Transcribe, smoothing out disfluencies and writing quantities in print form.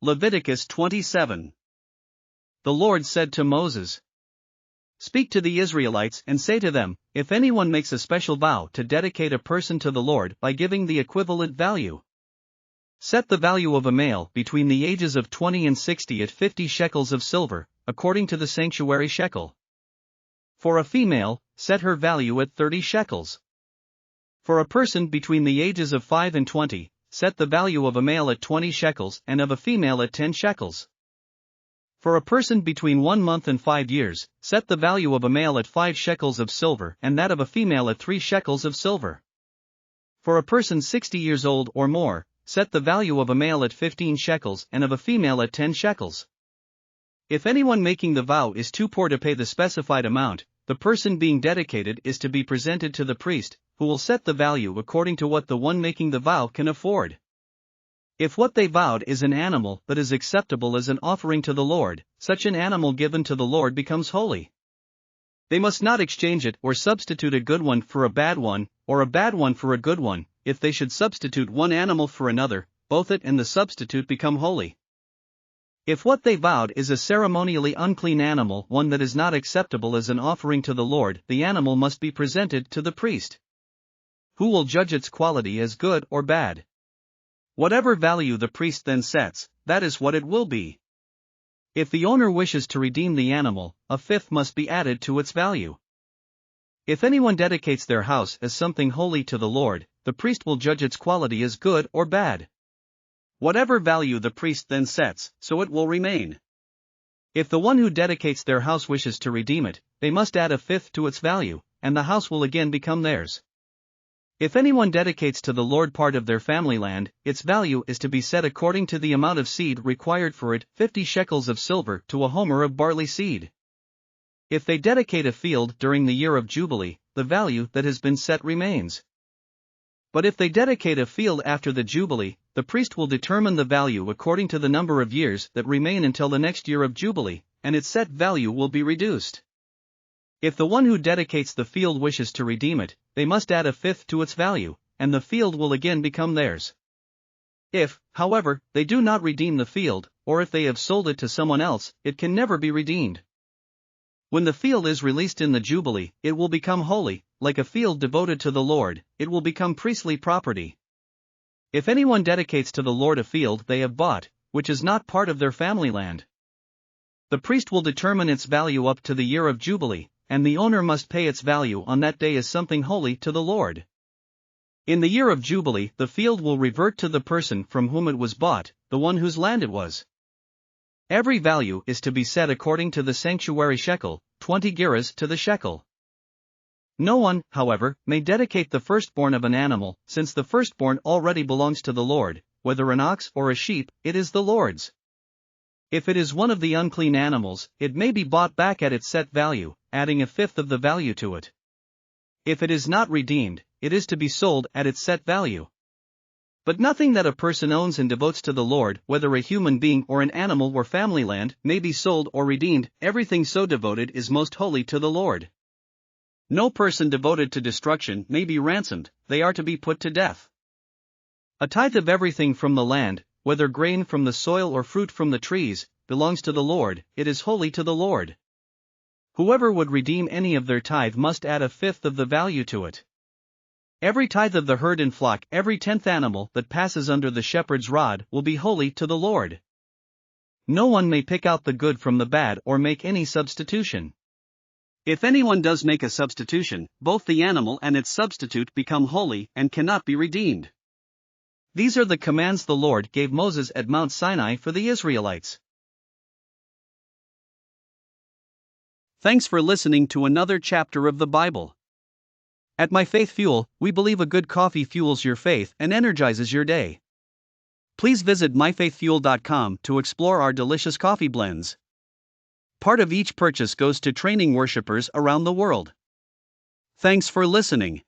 Leviticus 27. The Lord said to Moses, "Speak to the Israelites and say to them, if anyone makes a special vow to dedicate a person to the Lord by giving the equivalent value, set the value of a male between the ages of 20 and 60 at 50 shekels of silver, according to the sanctuary shekel. For a female, set her value at 30 shekels. For a person between the ages of 5 and 20, set the value of a male at 20 shekels and of a female at 10 shekels. For a person between 1 month and 5 years, set the value of a male at 5 shekels of silver and that of a female at 3 shekels of silver. For a person 60 years old or more, set the value of a male at 15 shekels and of a female at 10 shekels. If anyone making the vow is too poor to pay the specified amount, the person being dedicated is to be presented to the priest, who will set the value according to what the one making the vow can afford. If what they vowed is an animal that is acceptable as an offering to the Lord, such an animal given to the Lord becomes holy. They must not exchange it or substitute a good one for a bad one, or a bad one for a good one. If they should substitute one animal for another, both it and the substitute become holy. If what they vowed is a ceremonially unclean animal, one that is not acceptable as an offering to the Lord, the animal must be presented to the priest, who will judge its quality as good or bad. Whatever value the priest then sets, that is what it will be. If the owner wishes to redeem the animal, a fifth must be added to its value. If anyone dedicates their house as something holy to the Lord, the priest will judge its quality as good or bad. Whatever value the priest then sets, so it will remain. If the one who dedicates their house wishes to redeem it, they must add a fifth to its value, and the house will again become theirs. If anyone dedicates to the Lord part of their family land, its value is to be set according to the amount of seed required for it, 50 shekels of silver to a homer of barley seed. If they dedicate a field during the year of Jubilee, the value that has been set remains. But if they dedicate a field after the Jubilee, the priest will determine the value according to the number of years that remain until the next year of Jubilee, and its set value will be reduced. If the one who dedicates the field wishes to redeem it, they must add a fifth to its value, and the field will again become theirs. If, however, they do not redeem the field, or if they have sold it to someone else, it can never be redeemed. When the field is released in the Jubilee, it will become holy, like a field devoted to the Lord, it will become priestly property. If anyone dedicates to the Lord a field they have bought, which is not part of their family land, the priest will determine its value up to the year of Jubilee, and the owner must pay its value on that day as something holy to the Lord. In the year of Jubilee, the field will revert to the person from whom it was bought, the one whose land it was. Every value is to be set according to the sanctuary shekel, 20 gerahs to the shekel. No one, however, may dedicate the firstborn of an animal, since the firstborn already belongs to the Lord, whether an ox or a sheep, it is the Lord's. If it is one of the unclean animals, it may be bought back at its set value, adding a fifth of the value to it. If it is not redeemed, it is to be sold at its set value. But nothing that a person owns and devotes to the Lord, whether a human being or an animal or family land, may be sold or redeemed. Everything so devoted is most holy to the Lord. No person devoted to destruction may be ransomed, they are to be put to death. A tithe of everything from the land, whether grain from the soil or fruit from the trees, belongs to the Lord, it is holy to the Lord. Whoever would redeem any of their tithe must add a fifth of the value to it. Every tithe of the herd and flock, every 10th animal that passes under the shepherd's rod, will be holy to the Lord. No one may pick out the good from the bad or make any substitution. If anyone does make a substitution, both the animal and its substitute become holy and cannot be redeemed. These are the commands the Lord gave Moses at Mount Sinai for the Israelites. Thanks for listening to another chapter of the Bible. At My Faith Fuel, we believe a good coffee fuels your faith and energizes your day. Please visit myfaithfuel.com to explore our delicious coffee blends. Part of each purchase goes to training worshipers around the world. Thanks for listening.